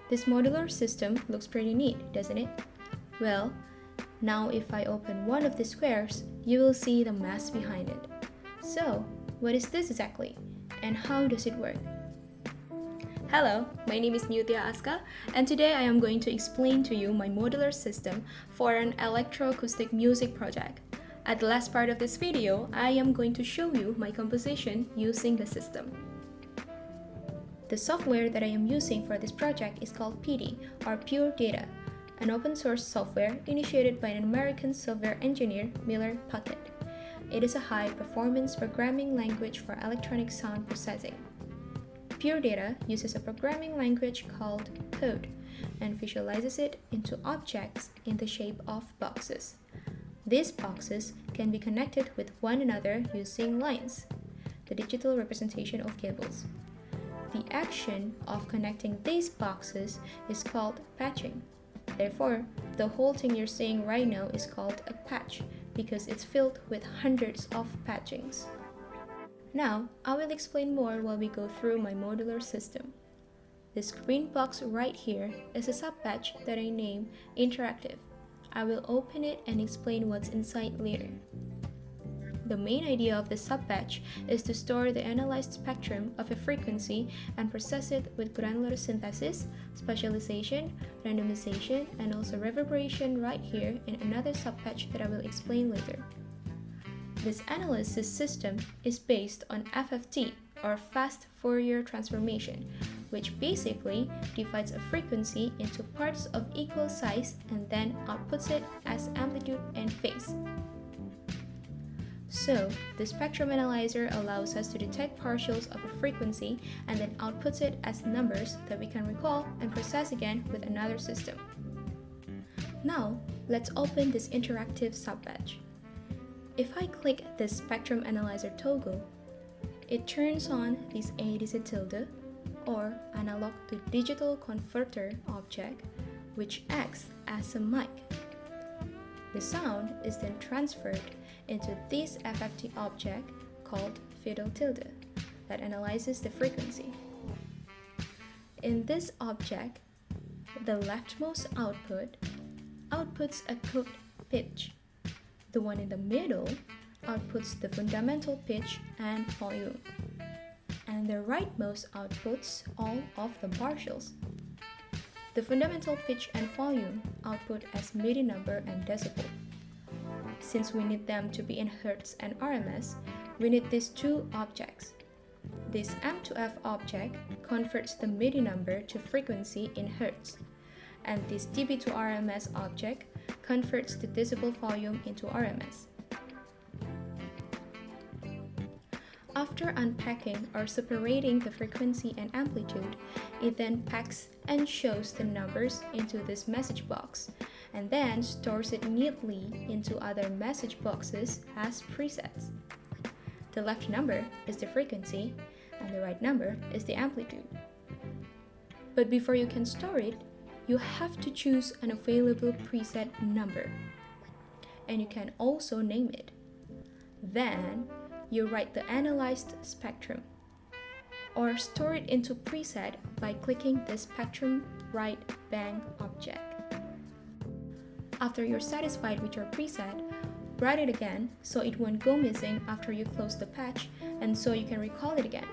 This modular system looks pretty neat, doesn't it? Well, now if I open one of the squares, you will see the mass behind it. So, what is this exactly? And how does it work? Hello, my name is Meutia Azka, and today I am going to explain to you my modular system for an electroacoustic music project. At the last part of this video, I am going to show you my composition using the system. The software that I am using for this project is called PD, or Pure Data, an open source software initiated by an American software engineer, Miller Puckett. It is a high-performance programming language for electronic sound processing. Pure Data uses a programming language called code and visualizes it into objects in the shape of boxes. These boxes can be connected with one another using lines, the digital representation of cables. The action of connecting these boxes is called patching. Therefore, the whole thing you're seeing right now is called a patch because it's filled with hundreds of patchings. Now, I will explain more while we go through my modular system. This green box right here is a subpatch that I name Interactive. I will open it and explain what's inside later. The main idea of this subpatch is to store the analyzed spectrum of a frequency and process it with granular synthesis, spatialization, randomization, and also reverberation right here in another subpatch that I will explain later. This analysis system is based on FFT, or Fast Fourier Transformation, which basically divides a frequency into parts of equal size and then outputs it as amplitude and phase. So, the spectrum analyzer allows us to detect partials of a frequency and then outputs it as numbers that we can recall and process again with another system. Now, let's open this interactive subpatch. If I click the spectrum analyzer toggle, it turns on this ADC tilde, or analog to digital converter object, which acts as a mic. The sound is then transferred into this FFT object called fiddle tilde that analyzes the frequency. In this object, the leftmost output outputs a code pitch. The one in the middle outputs the fundamental pitch and volume. And the rightmost outputs all of the partials. The fundamental pitch and volume output as MIDI number and decibel. Since we need them to be in Hertz and RMS, we need these two objects. This M2F object converts the MIDI number to frequency in Hertz, and this dB to RMS object converts the decibel volume into RMS. After unpacking or separating the frequency and amplitude, it then packs and shows the numbers into this message box, and then stores it neatly into other message boxes as presets. The left number is the frequency, and the right number is the amplitude. But before you can store it, you have to choose an available preset number, and you can also name it. Then, you write the analyzed spectrum, or store it into preset by clicking the spectrum write bang object. After you're satisfied with your preset, write it again so it won't go missing after you close the patch and so you can recall it again.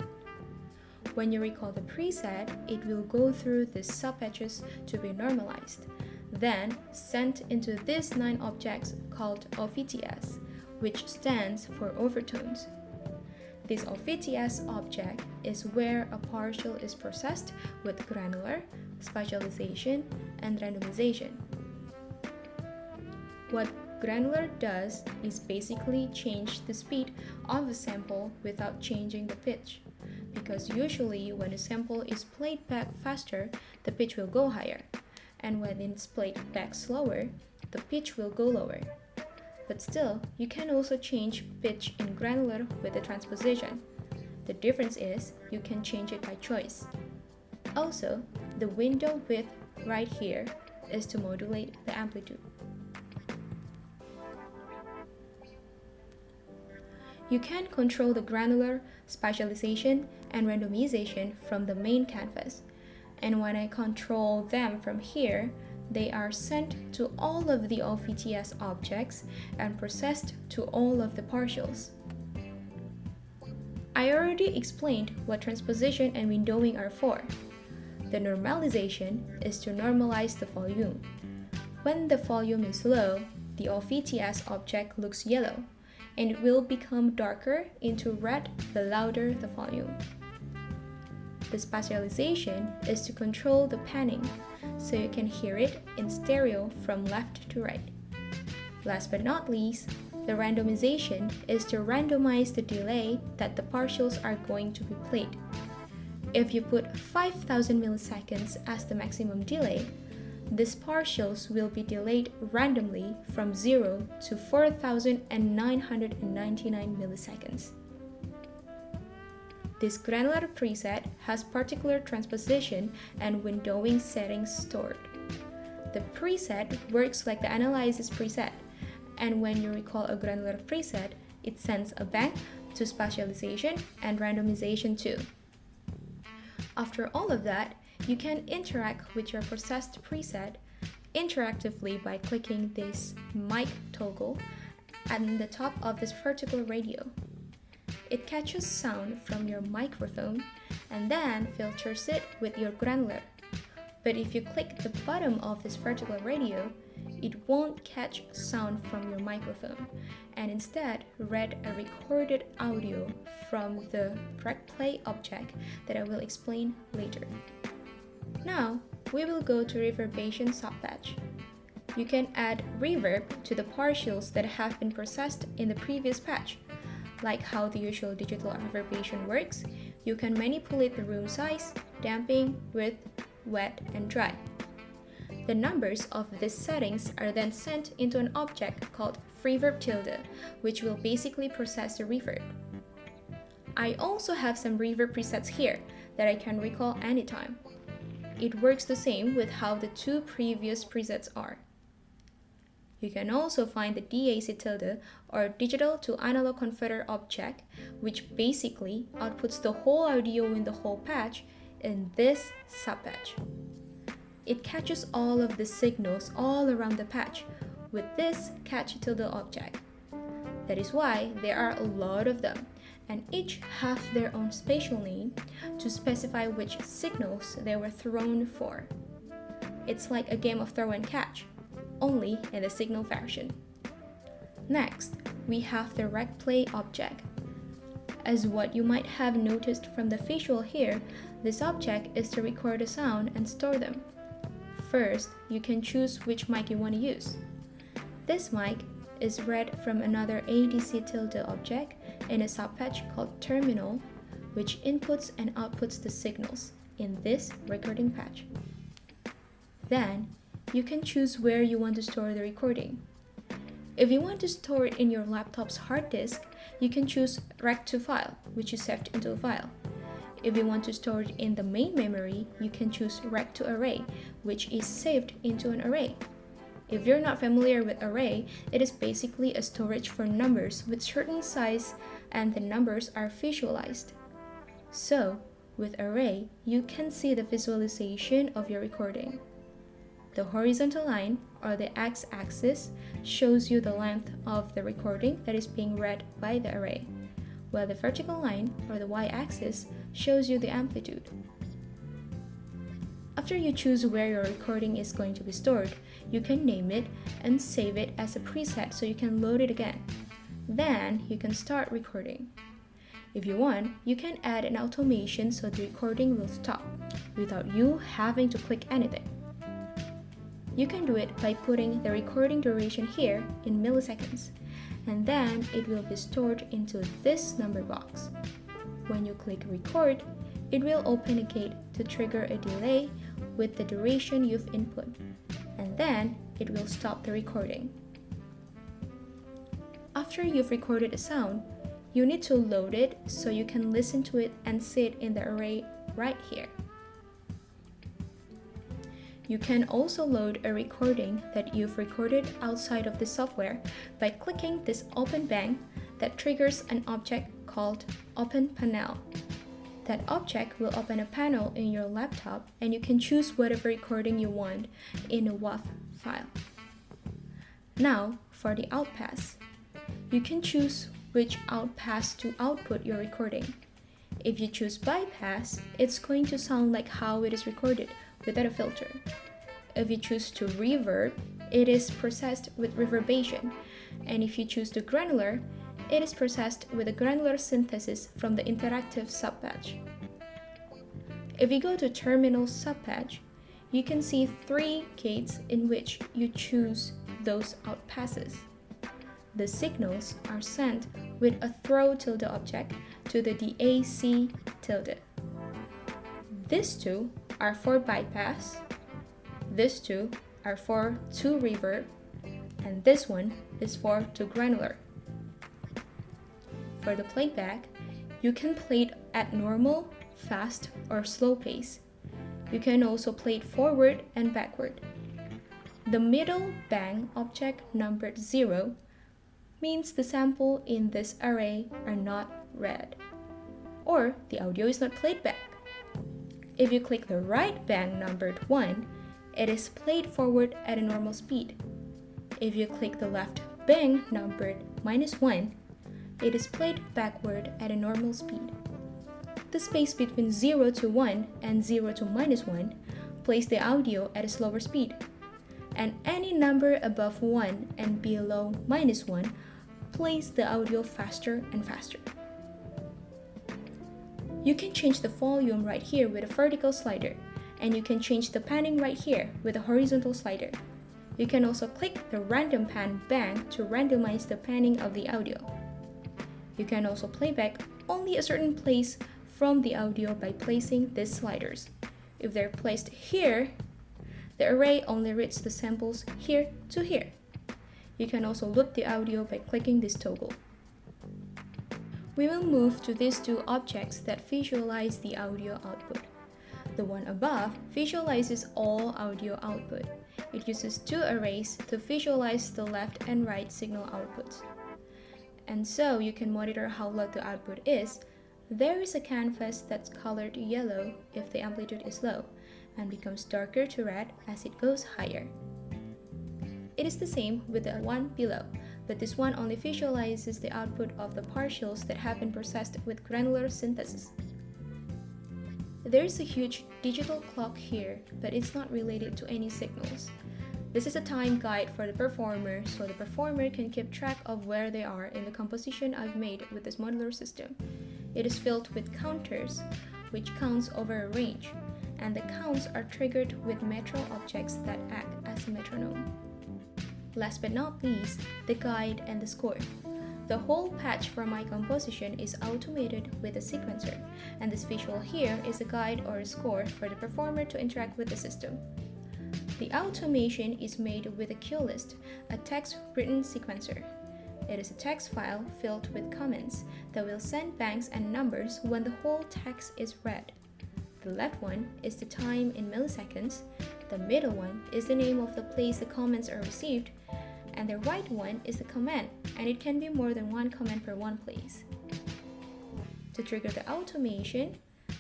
When you recall the preset, it will go through the subpatches to be normalized, then sent into these 9 objects called OVTS, which stands for overtones. This OVTS object is where a partial is processed with granular, spatialization, and randomization. What granular does is basically change the speed of a sample without changing the pitch, because usually when a sample is played back faster, the pitch will go higher, and when it's played back slower, the pitch will go lower. But still, you can also change pitch in granular with the transposition. The difference is you can change it by choice. Also, the window width right here is to modulate the amplitude. You can control the granular, spatialization, and randomization from the main canvas, and when I control them from here, they are sent to all of the OVTS objects and processed to all of the partials. I already explained what transposition and windowing are for. The normalization is to normalize the volume. When the volume is low, the OVTS object looks yellow, and it will become darker into red the louder the volume. The spatialization is to control the panning, so you can hear it in stereo from left to right. Last but not least, the randomization is to randomize the delay that the partials are going to be played. If you put 5,000 milliseconds as the maximum delay, these partials will be delayed randomly from 0 to 4,999 milliseconds. This granular preset has particular transposition and windowing settings stored. The preset works like the analysis preset, and when you recall a granular preset, it sends a bank to spatialization and randomization too. After all of that, you can interact with your processed preset interactively by clicking this mic toggle at the top of this vertical radio. It catches sound from your microphone and then filters it with your granular. But if you click the bottom of this vertical radio, it won't catch sound from your microphone and instead read a recorded audio from the Recplay Object that I will explain later. Now, we will go to Reverbation Subpatch. You can add reverb to the partials that have been processed in the previous patch. Like how the usual digital reverbation works, you can manipulate the room size, damping, width, wet, and dry. The numbers of these settings are then sent into an object called reverb tilde, which will basically process the reverb. I also have some reverb presets here that I can recall anytime. It works the same with how the two previous presets are. You can also find the DAC tilde or digital to analog converter object, which basically outputs the whole audio in the whole patch in this subpatch. It catches all of the signals all around the patch with this catch tilde object. That is why there are a lot of them, and each have their own spatial name to specify which signals they were thrown for. It's like a game of throw and catch, only in the signal version. Next, we have the Recplay Object. As what you might have noticed from the visual here, this object is to record the sound and store them. First, you can choose which mic you want to use. This mic is read from another ADC tilde object in a subpatch called Terminal, which inputs and outputs the signals in this recording patch. Then, you can choose where you want to store the recording. If you want to store it in your laptop's hard disk, you can choose Rec to File, which is saved into a file. If you want to store it in the main memory, you can choose Rec to Array, which is saved into an array. If you're not familiar with array, it is basically a storage for numbers with certain size and the numbers are visualized. So, with array, you can see the visualization of your recording. The horizontal line, or the x-axis, shows you the length of the recording that is being read by the array, while the vertical line, or the y-axis, shows you the amplitude. After you choose where your recording is going to be stored, you can name it and save it as a preset so you can load it again. Then you can start recording. If you want, you can add an automation so the recording will stop without you having to click anything. You can do it by putting the recording duration here in milliseconds, and then it will be stored into this number box. When you click record, it will open a gate to trigger a delay with the duration you've input, and then it will stop the recording. After you've recorded a sound, you need to load it so you can listen to it and see it in the array right here. You can also load a recording that you've recorded outside of the software by clicking this open bang that triggers an object called Open Panel. That object will open a panel in your laptop and you can choose whatever recording you want in a WAV file. Now, for the outpass. You can choose which outpass to output your recording. If you choose bypass, it's going to sound like how it is recorded without a filter. If you choose to reverb, it is processed with reverbation. And if you choose to granular, it is processed with a granular synthesis from the interactive subpatch. If you go to terminal subpatch, you can see 3 gates in which you choose those outpasses. The signals are sent with a throw tilde object to the DAC tilde. These 2 are for bypass, these 2 are for to reverb, and this one is for to granular. For the playback, you can play it at normal, fast, or slow pace. You can also play it forward and backward. The middle bang object numbered 0 means the sample in this array are not read, or the audio is not played back. If you click the right bang numbered 1, it is played forward at a normal speed. If you click the left bang numbered -1, it is played backward at a normal speed. The space between 0 to 1 and 0 to -1 plays the audio at a slower speed, and any number above 1 and below -1 plays the audio faster and faster. You can change the volume right here with a vertical slider, and you can change the panning right here with a horizontal slider. You can also click the random pan bang to randomize the panning of the audio. You can also play back only a certain place from the audio by placing these sliders. If they're placed here, the array only reads the samples here to here. You can also loop the audio by clicking this toggle. We will move to these 2 objects that visualize the audio output. The one above visualizes all audio output. It uses 2 arrays to visualize the left and right signal outputs. And so you can monitor how loud the output is. There is a canvas that's colored yellow if the amplitude is low, and becomes darker to red as it goes higher. It is the same with the one below, but this one only visualizes the output of the partials that have been processed with granular synthesis. There is a huge digital clock here, but it's not related to any signals. This is a time guide for the performer, so the performer can keep track of where they are in the composition I've made with this modular system. It is filled with counters, which counts over a range, and the counts are triggered with metro objects that act as a metronome. Last but not least, the guide and the score. The whole patch for my composition is automated with a sequencer, and this visual here is a guide or a score for the performer to interact with the system. The automation is made with a cue list, a text-written sequencer. It is a text file filled with comments that will send bangs and numbers when the whole text is read. The left one is the time in milliseconds, the middle one is the name of the place the comments are received, and the right one is the command, and it can be more than 1 command per one place. To trigger the automation,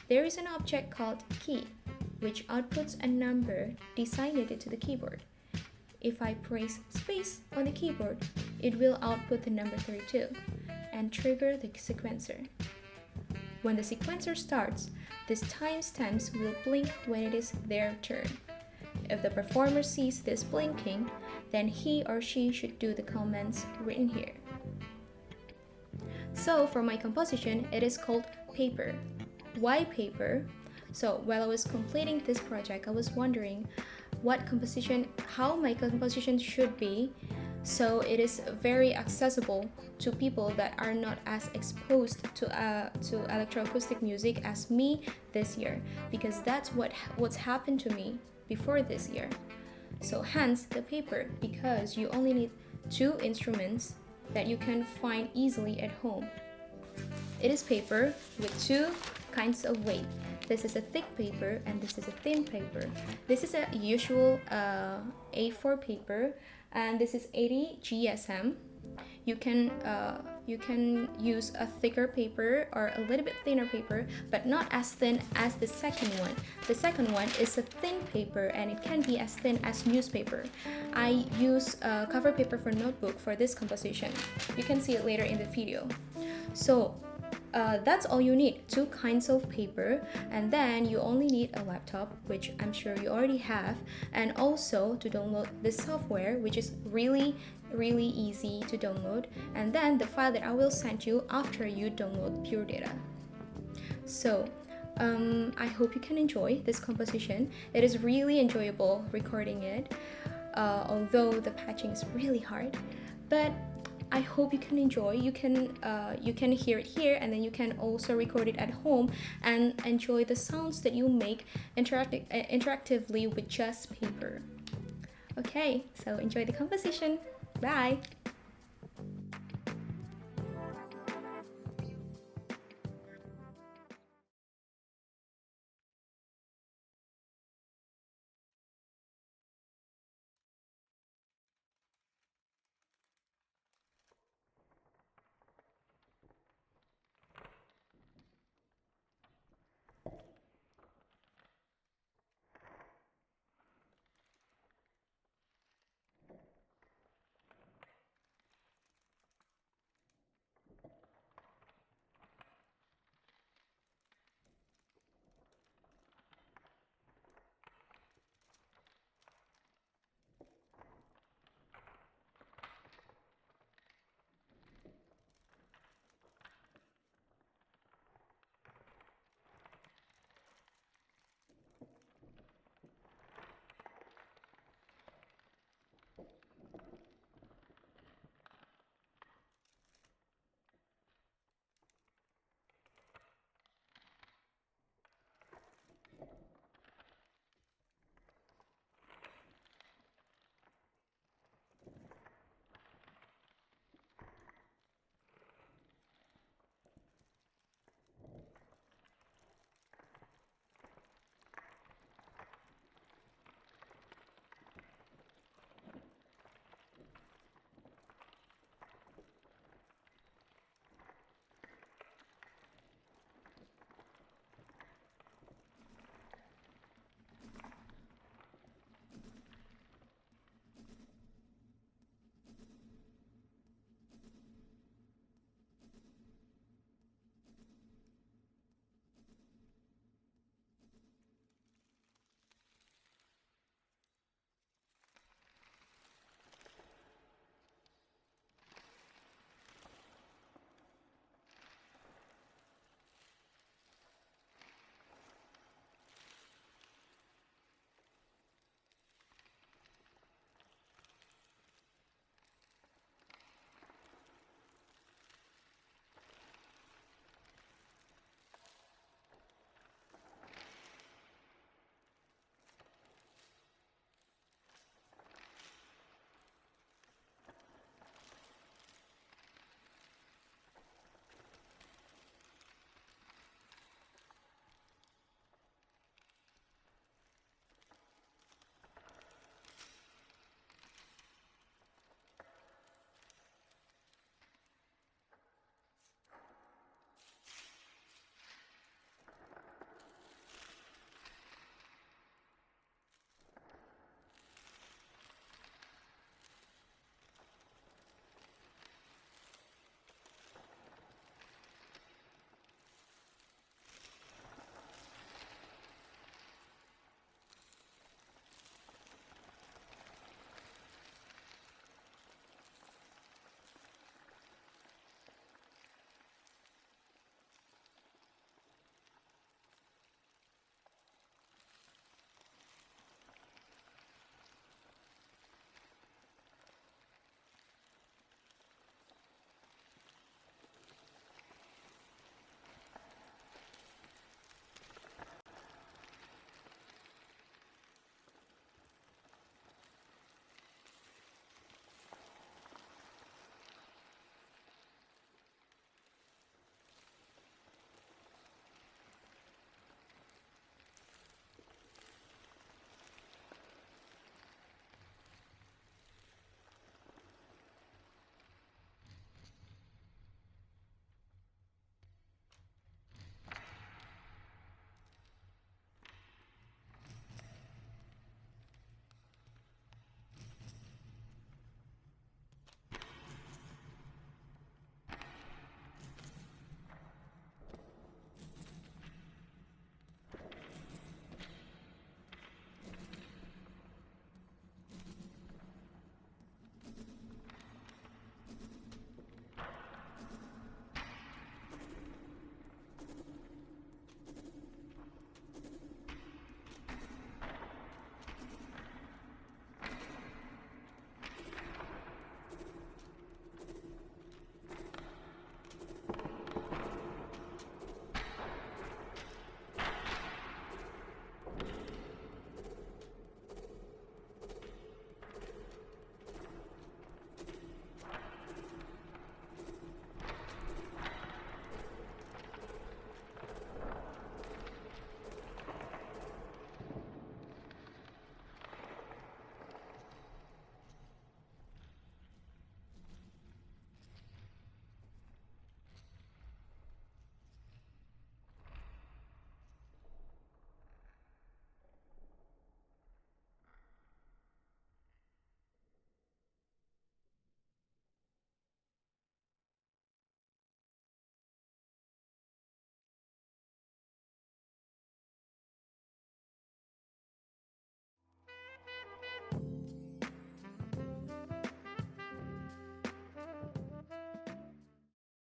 there is an object called key, which outputs a number designated to the keyboard. If I press space on the keyboard, it will output the number 32 and trigger the sequencer. When the sequencer starts, these timestamps will blink when it is their turn. If the performer sees this blinking, then he or she should do the comments written here. So for my composition, it is called paper. Why paper? So while I was completing this project, I was wondering how my composition should be, so it is very accessible to people that are not as exposed to electroacoustic music as me this year, because that's what's happened to me before this year. So hence the paper, because you only need 2 instruments that you can find easily at home. It is paper with 2 kinds of weight. This is a thick paper and this is a thin paper. This is a usual A4 paper, and this is 80 GSM. you can use a thicker paper or a little bit thinner paper, but not as thin as the second one. The second one is a thin paper and it can be as thin as newspaper. I use cover paper for notebook for this composition. You can see it later in the video. So that's all you need, 2 kinds of paper, and then you only need a laptop, which I'm sure you already have, and also to download this software, which is really easy to download, and then the file that I will send you after you download Pure Data. So I hope you can enjoy this composition. It is really enjoyable recording it, although the patching is really hard, but I hope you can enjoy. You can hear it here, and then you can also record it at home and enjoy the sounds that you make interactively with just paper. Okay, so enjoy the composition. Bye!